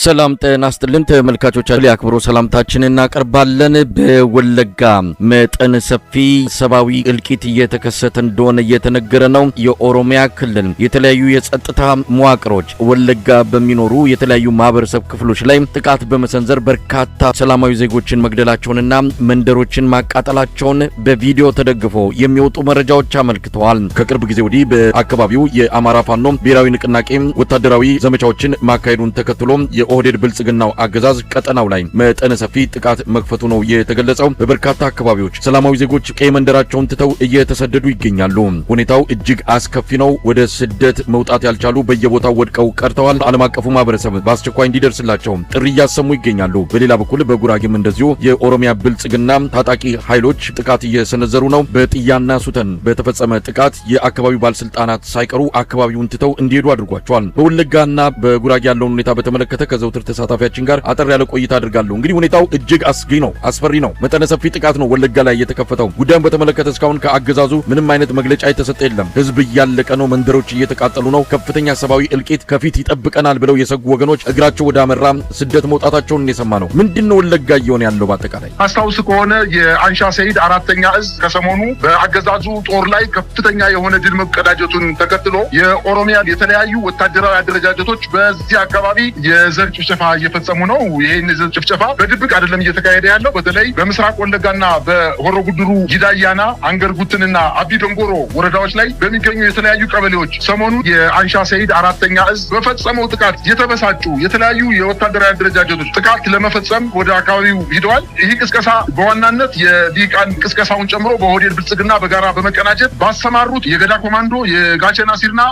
ሰላም ጤና ይስጥልን ተመልካቾቻችን ያክብሩ ሰላምታችንን እናቀርባለን። በወለጋ መጠነ ሰፊ ሰብአዊ እልቂት እየተከሰተ እንደሆነ እየተነገረ ነው። የኦሮሚያ ክልል የተለያዩ የጸጥታ መዋቅሮች ወለጋ በሚኖሩ የተለያዩ ማህበረሰብ ክፍሎች ላይ ጥቃት በመሰንዘር በርካታ ሰላማዊ ዜጎችን መግደላቸውንና መንደሮችን ማቃጠላቸውን በቪዲዮ ተደግፎ የሚወጡ መረጃዎች አመልክተዋል። ከቅርብ ጊዜ ወዲህ በአካባቢው የአማራ ፋኖ ብሔራዊ ንቅናቄ ወታደራዊ ዘመቻዎችን ማካሄዱን ተከትሎ የኦህዴድ ብልጽግናው አገዛዝ ቀጠናው ላይ መጠነ ሰፊ ጥቃት መክፈቱ ነው የተገለጸው። በበርካታ አካባቢዎች ሰላማዊ ዜጎች ቀይ መንደራቸውን ትተው እየተሰደዱ ይገኛሉ። ሁኔታው እጅግ አስከፊ ነው። ወደ ስደት መውጣት ያልቻሉ በየቦታው ወድቀው ቀርተዋል። ዓለም አቀፉ ማህበረሰብ በአስቸኳይ እንዲደርስላቸው ጥሪ እያሰሙ ይገኛሉ። በሌላ በኩል በጉራጌም እንደዚሁ የኦሮሚያ ብልጽግና ታጣቂ ኃይሎች ጥቃት እየሰነዘሩ ነው። በጥያና ሱተን በተፈጸመ ጥቃት የአካባቢው ባለስልጣናት ሳይቀሩ አካባቢውን ትተው እንዲሄዱ አድርጓቸዋል። በወለጋና በጉራጌ ያለውን ሁኔታ በተመለከተ ከዘውትር ተሳታፊያችን ጋር አጠር ያለ ቆይታ አድርጋለሁ። እንግዲህ ሁኔታው እጅግ አስጊ ነው፣ አስፈሪ ነው። መጠነ ሰፊ ጥቃት ነው ወለጋ ላይ የተከፈተው። ጉዳዩን በተመለከተ እስካሁን ከአገዛዙ ምንም አይነት መግለጫ የተሰጠ የለም። ህዝብ እያለቀ ነው፣ መንደሮች እየተቃጠሉ ነው፣ ከፍተኛ ሰብአዊ እልቂት ከፊት ይጠብቀናል ብለው የሰጉ ወገኖች እግራቸው ወደ አመራ ስደት መውጣታቸውን የሰማ ነው። ምንድነው ወለጋ እየሆነ ያለው? በአጠቃላይ አስታውስ ከሆነ የአንሻ ሰይድ አራተኛ እዝ ከሰሞኑ በአገዛዙ ጦር ላይ ከፍተኛ የሆነ ድል መቀዳጀቱን ተከትሎ የኦሮሚያ የተለያዩ ወታደራዊ አደረጃጀቶች በዚህ አካባቢ የዘር ጭፍጨፋ እየፈጸሙ ነው። ይሄን የዘር ጭፍጨፋ በድብቅ አይደለም እየተካሄደ ያለው። በተለይ በምስራቅ ወለጋና በሆሮ ጉድሩ ጂዳያና አንገርጉትንና አቢ ደንጎሮ ወረዳዎች ላይ በሚገኙ የተለያዩ ቀበሌዎች ሰሞኑ የአንሻ ሰይድ አራተኛ እዝ በፈጸመው ጥቃት የተበሳጩ የተለያዩ የወታደራዊ አደረጃጀቶች ጥቃት ለመፈጸም ወደ አካባቢው ሂደዋል። ይህ ቅስቀሳ በዋናነት የዲቃን ቅስቀሳውን ጨምሮ በኦህዴድ ብልጽግና በጋራ በመቀናጀት ባሰማሩት የገዳ ኮማንዶ የጋቸና ሲርና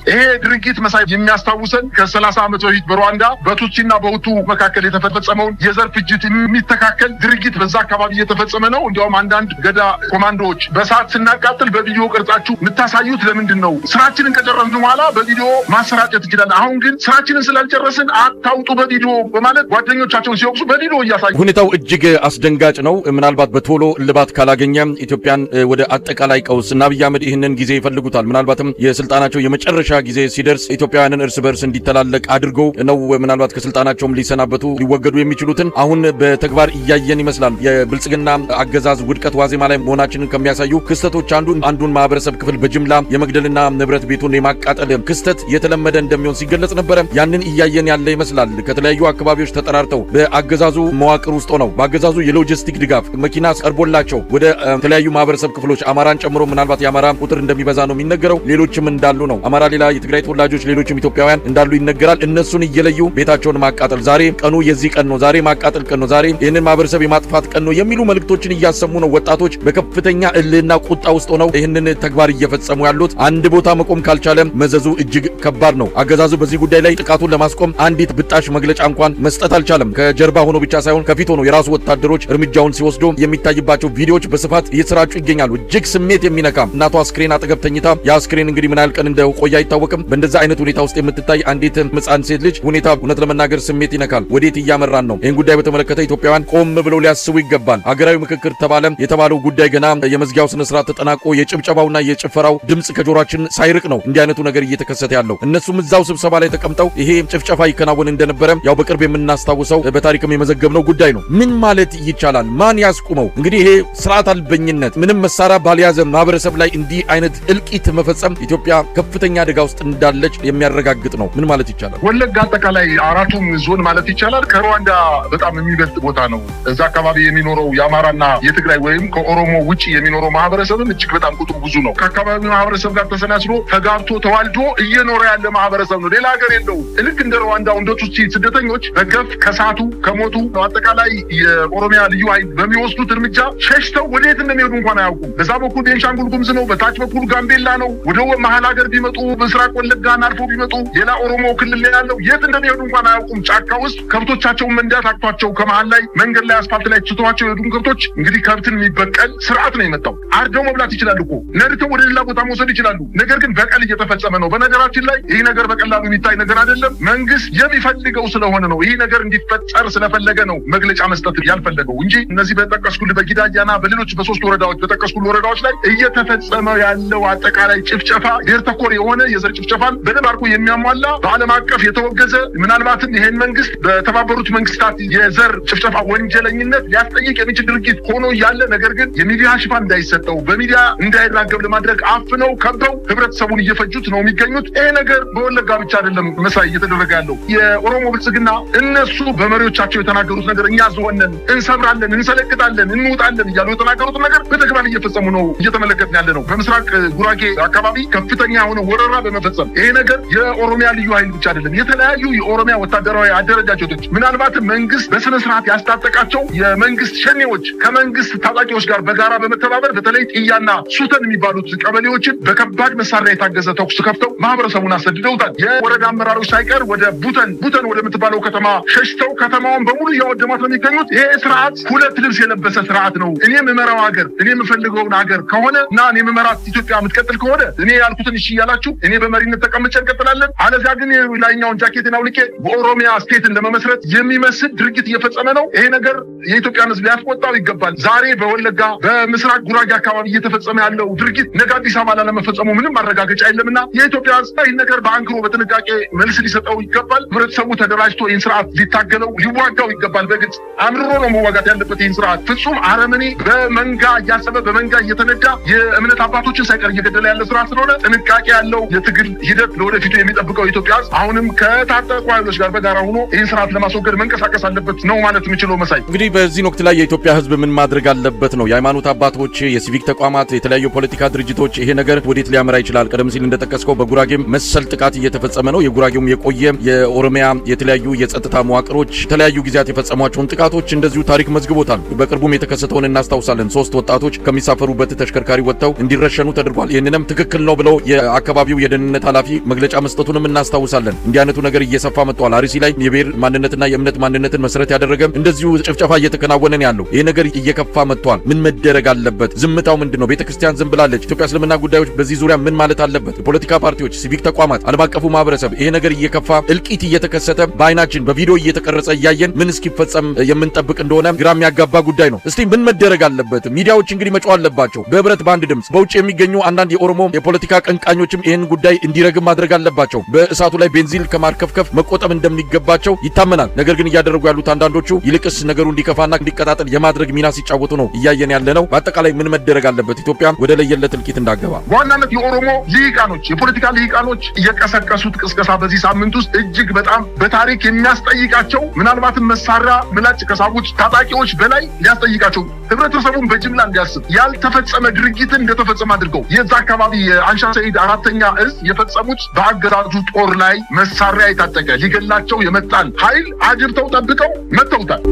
ይሄ ድርጊት መሳይ የሚያስታውሰን ከ30 ዓመት በፊት በሩዋንዳ በቱትሲና በሁቱ መካከል የተፈጸመውን የዘር ፍጅት የሚተካከል ድርጊት በዛ አካባቢ እየተፈጸመ ነው። እንዲያውም አንዳንድ ገዳ ኮማንዶዎች በሰዓት ስናቃጥል በቪዲዮ ቀርጻችሁ የምታሳዩት ለምንድን ነው? ስራችንን ከጨረስን በኋላ በቪዲዮ ማሰራጨት እንችላለን። አሁን ግን ስራችንን ስላልጨረስን አታውጡ በቪዲዮ በማለት ጓደኞቻቸውን ሲወቅሱ በቪዲዮ እያሳዩ ሁኔታው እጅግ አስደንጋጭ ነው። ምናልባት በቶሎ እልባት ካላገኘ ኢትዮጵያን ወደ አጠቃላይ ቀውስ እና አብይ አህመድ ይህንን ጊዜ ይፈልጉታል። ምናልባትም የስልጣናቸው የመጨረሻ ጊዜ ሲደርስ ኢትዮጵያውያንን እርስ በርስ እንዲተላለቅ አድርገው ነው ምናልባት ከስልጣናቸውም ሊሰናበቱ ሊወገዱ የሚችሉትን አሁን በተግባር እያየን ይመስላል። የብልጽግና አገዛዝ ውድቀት ዋዜማ ላይ መሆናችንን ከሚያሳዩ ክስተቶች አንዱን ማህበረሰብ ክፍል በጅምላ የመግደልና ንብረት ቤቱን የማቃጠል ክስተት የተለመደ እንደሚሆን ሲገለጽ ነበረ። ያንን እያየን ያለ ይመስላል። ከተለያዩ አካባቢዎች ተጠራርተው በአገዛዙ መዋቅር ውስጥ ሆነው በአገዛዙ የሎጂስቲክ ድጋፍ መኪና ቀርቦላቸው ወደ ተለያዩ ማህበረሰብ ክፍሎች አማራን ጨምሮ ምናልባት የአማራ ቁጥር እንደሚበዛ ነው የሚነገረው። ሌሎችም እንዳሉ ነው። አማራ ሌላ የትግራይ ተወላጆች ሌሎችም ኢትዮጵያውያን እንዳሉ ይነገራል። እነሱን እየለዩ ቤታቸውን ማቃጠል፣ ዛሬ ቀኑ የዚህ ቀን ነው፣ ዛሬ ማቃጠል ቀን ነው፣ ዛሬ ይህንን ማህበረሰብ የማጥፋት ቀን ነው የሚሉ መልእክቶችን እያሰሙ ነው። ወጣቶች በከፍተኛ እልህና ቁጣ ውስጥ ሆነው ይህንን ተግባር እየፈጸሙ ያሉት። አንድ ቦታ መቆም ካልቻለ መዘዙ እጅግ ከባድ ነው። አገዛዙ በዚህ ጉዳይ ላይ ጥቃቱን ለማስቆም አንዲት ብጣሽ መግለጫ እንኳን መስጠት አልቻለም። ከጀርባ ሆኖ ብቻ ሳይሆን ከፊት ሆኖ የራሱ ወታደሮች እርምጃውን ሲወስዱ የሚታይባቸው ቪዲዮዎች በስፋት እየተሰራጩ ይገኛሉ። እጅግ ስሜት የሚነካ እናቷ አስክሬን አጠገብ ተኝታ የአስክሬን እንግዲህ ምን ያህል ቀን እንደቆየ አይታወቅም። በእንደዛ አይነት ሁኔታ ውስጥ የምትታይ አንዲት ሕፃን ሴት ልጅ ሁኔታ እውነት ለመናገር ስሜት ይነካል። ወዴት እያመራን ነው? ይህን ጉዳይ በተመለከተ ኢትዮጵያውያን ቆም ብለው ሊያስቡ ይገባል። ሀገራዊ ምክክር የተባለው ጉዳይ ገና የመዝጊያው ስነ ስርዓት ተጠናቆ የጭብጨባውና የጭፈራው ድምጽ ከጆሮአችን ሳይርቅ ነው እንዲህ አይነቱ ነገር እየተከሰተ ያለው። እነሱም እዛው ስብሰባ ላይ ተቀምጠው ይሄ ጭፍጨፋ ይከናወን እንደነበረ ያው በቅርብ የምናስታውሰው በታሪክም የመዘገብነው ጉዳይ ነው። ምን ማለት ይቻላል? ማን ያስቁመው? እንግዲህ ይሄ ስርዓት አልበኝነት፣ ምንም መሳሪያ ባልያዘ ማህበረሰብ ላይ እንዲህ አይነት እልቂት መፈጸም ኢትዮጵያ ከፍተኛ አደጋ ውስጥ እንዳለች የሚያረጋግጥ ነው። ምን ማለት ይቻላል? ወለጋ አጠቃላይ አራቱም ዞን ማለት ይቻላል ከሩዋንዳ በጣም የሚበልጥ ቦታ ነው። እዛ አካባቢ የሚኖረው የአማራና የትግራይ ወይም ከኦሮሞ ውጪ የሚኖረው ማህበረሰብም እጅግ በጣም ቁጥሩ ብዙ ነው። ከአካባቢው ማህበረሰብ ጋር ተሰናስሎ ተጋብቶ ተዋልዶ እየኖረ ያለ ማህበረሰብ ነው። ሌላ ሀገር የለው። ልክ እንደ ሩዋንዳው እንደ ቱትሲ ስደተኞች በገፍ ከሳቱ ከሞቱ አጠቃላይ የኦሮሚያ ልዩ ኃይል በሚወስዱት እርምጃ ሸሽተው ወዴት እንደሚሄዱ እንኳን አያውቁም። በዛ በኩል ቤንሻንጉል ጉሙዝ ነው፣ በታች በኩል ጋምቤላ ነው። ወደ መሀል ሀገር ቢመጡ ምስራቅ ወለጋን አልፎ ቢመጡ ሌላ ኦሮሞ ክልል ላይ ያለው የት እንደሚሄዱ እንኳን አያውቁም። ጫካ ውስጥ ከብቶቻቸውን መንዳት አቅቷቸው ከመሃል ላይ መንገድ ላይ አስፋልት ላይ ትተዋቸው የሄዱን ከብቶች እንግዲህ ከብትን የሚበቀል ስርዓት ነው የመጣው። አርደው መብላት ይችላሉ እኮ ነድተው ወደ ሌላ ቦታ መውሰድ ይችላሉ። ነገር ግን በቀል እየተፈጸመ ነው። በነገራችን ላይ ይህ ነገር በቀላሉ የሚታይ ነገር አይደለም። መንግስት የሚፈልገው ስለሆነ ነው። ይህ ነገር እንዲፈጠር ስለፈለገ ነው መግለጫ መስጠት ያልፈለገው እንጂ እነዚህ በጠቀስኩልህ በጊዳያና በሌሎች በሶስት ወረዳዎች በጠቀስኩልህ ወረዳዎች ላይ እየተፈጸመ ያለው አጠቃላይ ጭፍጨፋ ብሔር ተኮር የሆነ የዘር ጭፍጨፋን በደንብ አድርጎ የሚያሟላ በዓለም አቀፍ የተወገዘ ምናልባትም ምናልባትም ይሄን መንግስት በተባበሩት መንግስታት የዘር ጭፍጨፋ ወንጀለኝነት ሊያስጠይቅ የሚችል ድርጊት ሆኖ ያለ ነገር ግን የሚዲያ ሽፋን እንዳይሰጠው በሚዲያ እንዳይራገብ ለማድረግ አፍነው ከበው ህብረተሰቡን እየፈጁት ነው የሚገኙት። ይሄ ነገር በወለጋ ብቻ አይደለም መሳይ እየተደረገ ያለው። የኦሮሞ ብልጽግና እነሱ በመሪዎቻቸው የተናገሩት ነገር እኛ ዝሆነን እንሰብራለን፣ እንሰለቅጣለን፣ እንውጣለን እያሉ የተናገሩት ነገር በተግባር እየፈጸሙ ነው እየተመለከትን ያለ ነው። በምስራቅ ጉራጌ አካባቢ ከፍተኛ የሆነ ወረራ በመፈጸም ይሄ ነገር የኦሮሚያ ልዩ ኃይል ብቻ አይደለም፣ የተለያዩ የኦሮሚያ ወታደራዊ አደረጃጀቶች ምናልባትም መንግስት በስነ ስርዓት ያስታጠቃቸው የመንግስት ሸኔዎች ከመንግስት ታጣቂዎች ጋር በጋራ በመተባበር በተለይ ጥያና ሱተን የሚባሉት ቀበሌዎችን በከባድ መሳሪያ የታገዘ ተኩስ ከፍተው ማህበረሰቡን አሰድደውታል። የወረዳ አመራሮች ሳይቀር ወደ ቡተን ወደምትባለው ከተማ ሸሽተው ከተማውን በሙሉ እያወደማት ነው የሚገኙት። ይሄ ስርዓት ሁለት ልብስ የለበሰ ስርዓት ነው። እኔ የምመራው ሀገር እኔ የምፈልገውን ሀገር ከሆነ እና እኔ የምመራት ኢትዮጵያ የምትቀጥል ከሆነ እኔ ያልኩትን እሺ እያላችሁ እኔ በመሪነት ተቀምጬ እንቀጥላለን። አለዚያ ግን ላይኛውን ጃኬትን አውልቄ በኦሮሚያ ስቴትን ለመመስረት የሚመስል ድርጊት እየፈጸመ ነው። ይሄ ነገር የኢትዮጵያን ሕዝብ ሊያስቆጣው ይገባል። ዛሬ በወለጋ በምስራቅ ጉራጌ አካባቢ እየተፈጸመ ያለው ድርጊት ነገ አዲስ አበባ ላለመፈጸሙ ምንም ማረጋገጫ የለምና የኢትዮጵያ ሕዝብ ይህን ነገር በአንክሮ በጥንቃቄ መልስ ሊሰጠው ይገባል። ህብረተሰቡ ተደራጅቶ ይህን ስርዓት ሊታገለው ሊዋጋው ይገባል። በግልጽ አምርሮ ነው መዋጋት ያለበት። ይህን ስርዓት ፍጹም አረመኔ በመንጋ እያሰበ በመንጋ እየተነዳ የእምነት አባቶችን ሳይቀር እየገደለ ያለ ስርዓት ስለሆነ ጥንቃቄ ያለው የትግል ሂደት ለወደፊቱ የሚጠብቀው የኢትዮጵያ ሕዝብ አሁንም ከታጠቁ ኃይሎች ጋር በጋራ ሆኖ ይህን ስርዓት ለማስወገድ መንቀሳቀስ አለበት ነው ማለት የምችለው። መሳይ እንግዲህ በዚህ ወቅት ላይ የኢትዮጵያ ህዝብ ምን ማድረግ አለበት ነው? የሃይማኖት አባቶች፣ የሲቪክ ተቋማት፣ የተለያዩ ፖለቲካ ድርጅቶች ይሄ ነገር ወዴት ሊያመራ ይችላል? ቀደም ሲል እንደጠቀስከው በጉራጌም መሰል ጥቃት እየተፈጸመ ነው። የጉራጌውም የቆየ የኦሮሚያ የተለያዩ የጸጥታ መዋቅሮች የተለያዩ ጊዜያት የፈጸሟቸውን ጥቃቶች እንደዚሁ ታሪክ መዝግቦታል። በቅርቡም የተከሰተውን እናስታውሳለን። 3 ወጣቶች ከሚሳፈሩበት ተሽከርካሪ ወጥተው እንዲረሸኑ ተደርጓል። ይህንንም ትክክል ነው ብለው የአካባቢው የደህንነት ኃላፊ መግለጫ መስጠቱንም እናስታውሳለን። እንዲህ አይነቱ ነገር እየሰፋ መጥቷል። አርሲ ላይ የብሔር ማንነትና የእምነት ማንነትን መሰረት ያደረገም እንደዚሁ ጭፍጨፋ እየተከናወነ ያለው ይሄ ነገር እየከፋ መጥቷል። ምን መደረግ አለበት? ዝምታው ምንድነው? ቤተክርስቲያን ዝም ብላለች። ኢትዮጵያ እስልምና ጉዳዮች በዚህ ዙሪያ ምን ማለት አለበት? የፖለቲካ ፓርቲዎች፣ ሲቪክ ተቋማት፣ ዓለም አቀፉ ማህበረሰብ ይሄ ነገር እየከፋ እልቂት እየተከሰተ በአይናችን በቪዲዮ እየተቀረጸ እያየን ምን እስኪፈጸም የምንጠብቅ እንደሆነ ግራ የሚያጋባ ጉዳይ ነው። እስቲ ምን መደረግ አለበት? ሚዲያዎች እንግዲህ መጮህ አለባቸው በህብረት በአንድ ድምጽ። በውጭ የሚገኙ አንዳንድ የኦሮሞ የፖለቲካ ቀንቃኞችም ይህን ጉዳይ እንዲረግም ማድረግ አለባቸው። በእሳቱ ላይ ቤንዚን ከማርከፍከፍ መቆጠብ እንደሚገባቸው ይታመናል። ነገር ግን እያደረጉ ያሉት አንዳንዶቹ ይልቅስ ነገሩ እንዲከፋና እንዲቀጣጠል የማድረግ ሚና ሲጫወቱ ነው እያየን ያለ ነው። በአጠቃላይ ምን መደረግ አለበት? ኢትዮጵያ ወደ ለየለት እልቂት እንዳገባ በዋናነት የኦሮሞ ልሂቃኖች የፖለቲካ ልሂቃኖች እየቀሰቀሱት ቅስቀሳ በዚህ ሳምንት ውስጥ እጅግ በጣም በታሪክ የሚያስጠይቃቸው ምናልባትም መሳሪያ ምላጭ ከሳቡት ታጣቂዎች በላይ ሊያስጠይቃቸው ህብረተሰቡን በጅምላ እንዲያስብ ያልተፈጸመ ድርጊትን እንደተፈጸመ አድርገው የዛ አካባቢ የአንሻ ሰኢድ 4ኛ እዝ የፈጸሙት በአገዛዙ ጦር ላይ መሳሪያ የታጠቀ ሊገላቸው የመጣን ኃይል አጅብተው ጠብቀው መተውታል።